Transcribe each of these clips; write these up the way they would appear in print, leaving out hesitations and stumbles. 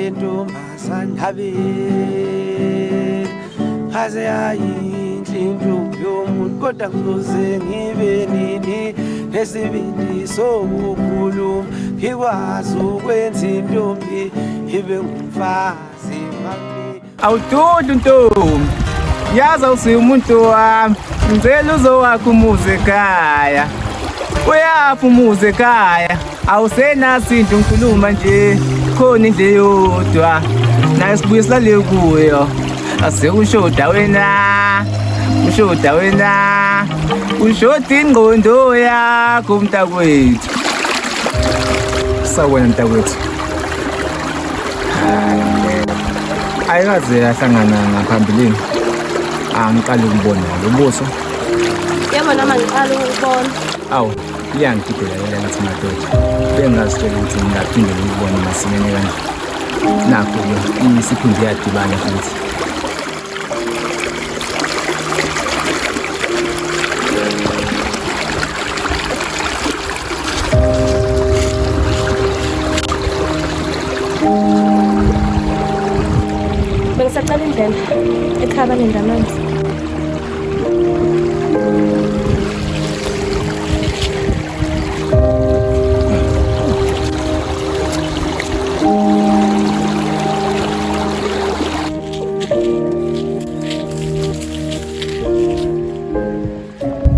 ntombazane yabe aze yayinhle intombi yomuntu kodwa kuze ngibe nini nesibindi sokukhuluma ngikwazi ukwenza intombi ibe ngumfazi mami awududu ntombi yazi awusiya umuntu wami ngicela uzowakha umuzi ekhaya uyapha umuzi ekhaya awusenaso into ngikhuluma nje khona indle yodwa naye sibuye silale kuyo asekushoda wena ushoda ingqondo yakho mntakwethu sawena mntakwethu ayikaze yahlangana ngaphambilini angiqala ukubona lo buso yebo noma ngiqala ukubona awu iyangigidela yena ngathi madoda bengazitshela ukuthi ngingaphindela ukubona masimene kanje nakho ke isikhundla yadibana futhi bengisacala indlela ekhaba nendamanzi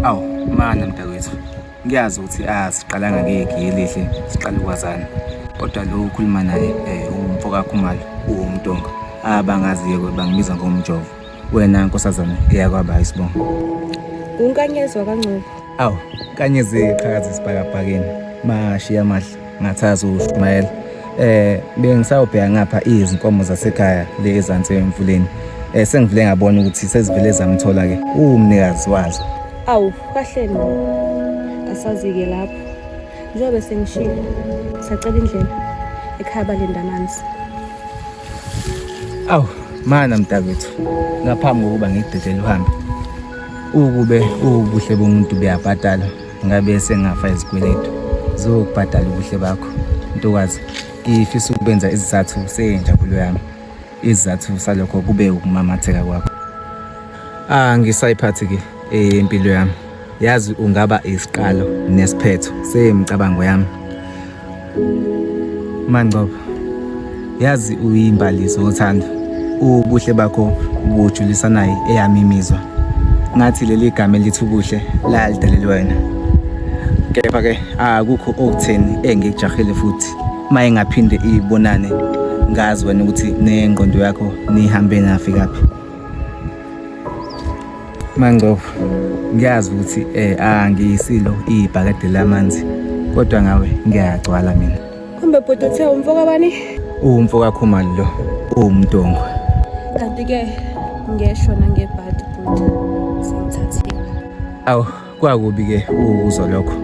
awu mana mntakwethu ngiyazi ukuthi siqalanga ngeke elihle siqala ukwazana kodwa lo ukhuluma naye umfoka Khumalo uwumntonga abangaziyo bangibiza ngomjovo wena nkosazana eyakwaba isibongo unkanyezwa kancane awu kanyezi qhakaza isibhakabhakeni mashiya amahle ngathaza uShumayela bengisawubheka ngapha izinkomo zasekhaya lezi zansi emfuleni sengivule ngabona ukuthi sezivele zamthola ke umnikazi wazo awu kahle no asazi-ke lapho njengoba sengishilo sacela indlela ekhaba lendamanzi awu mana mntakwethu ngaphambi kokuba ngidedele uhambe ukube ubuhle bomuntu buyabhadala ngabe sengafa izikweletu zokubhadala ubuhle bakho ntokazi ngifisa ukubenza izizathu senjabulo yami izizathu salokho kube ukumamatheka kwakho ngisayiphathi ke impilo yami yazi ungaba isiqalo nesiphetho semicabango yami Mangcobo yazi uyimbaliso othanda ubuhle bakho ubujulisa naye eyami imizwa ngathi leli gama elithi ubuhle la lidalelwe wena kepha ke akukho okutheni engikujahile futhi maye ngaphinde ibonane ngazi wena ukuthi nengqondo yakho nihambe nafika phi Mangcobo ngiyazi ukuthi angiyisilo ibhakade lamanzi kodwa ngawe ngiyagcwala mina kumbe bhuti uthe umfoka bani umfoka Khumalo lo umntongo kanti-ke ngeshona ngebhadi bhuti sengithathile awu kwakubi-ke ukuzwa lokho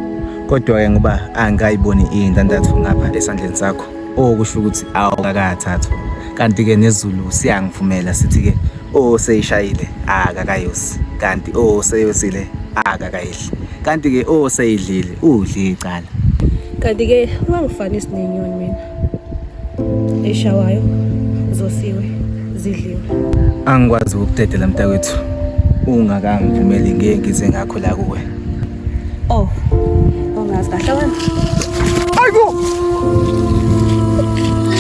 kodwa-ke ngoba angayiboni iy'ndandatho ngapha esandleni sakho okusho ukuthi awukakathathwa kanti-ke nezulu siyangivumela sithi-ke oseyishayile akakayosi kanti oseyosile akakayidli kanti-ke oseyidlile udle icala kanti-ke ungangifanisi nenyoni mina eshawayo zosiwe zidliwe angikwazi ukudedela mntakwethu ungakangivumeli ngeke ngize ngakho la kuwe oh ongazi kahle wena ayibo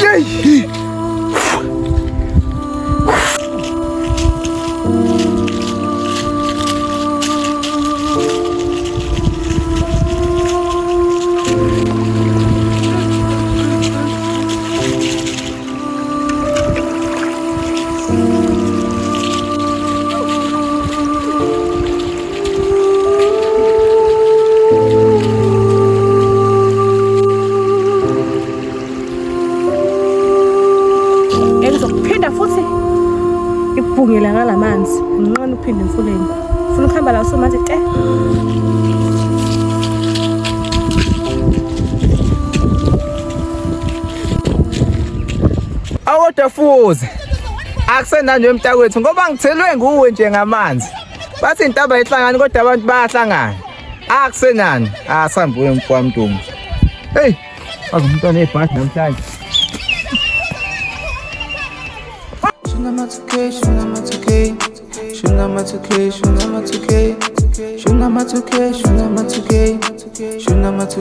yeyi ibhungela ngalamanzi ngincane uphinde emfuleni ufuna ukuhamba la usomathi te awodwa fuze akusenanje emntakwethu ngoba ngithelwe nguwe nje ngamanzi bathi intaba ihlangana kodwa abantu bayahlangana akusenani asambuye mfowami Ntombi hey azumntwana ebhadi namhlanje 2K, shunga ma 2K, shunga ma 2K, shunga ma 2K, shunga ma 2K, shunga ma 2K, shunga ma 2K.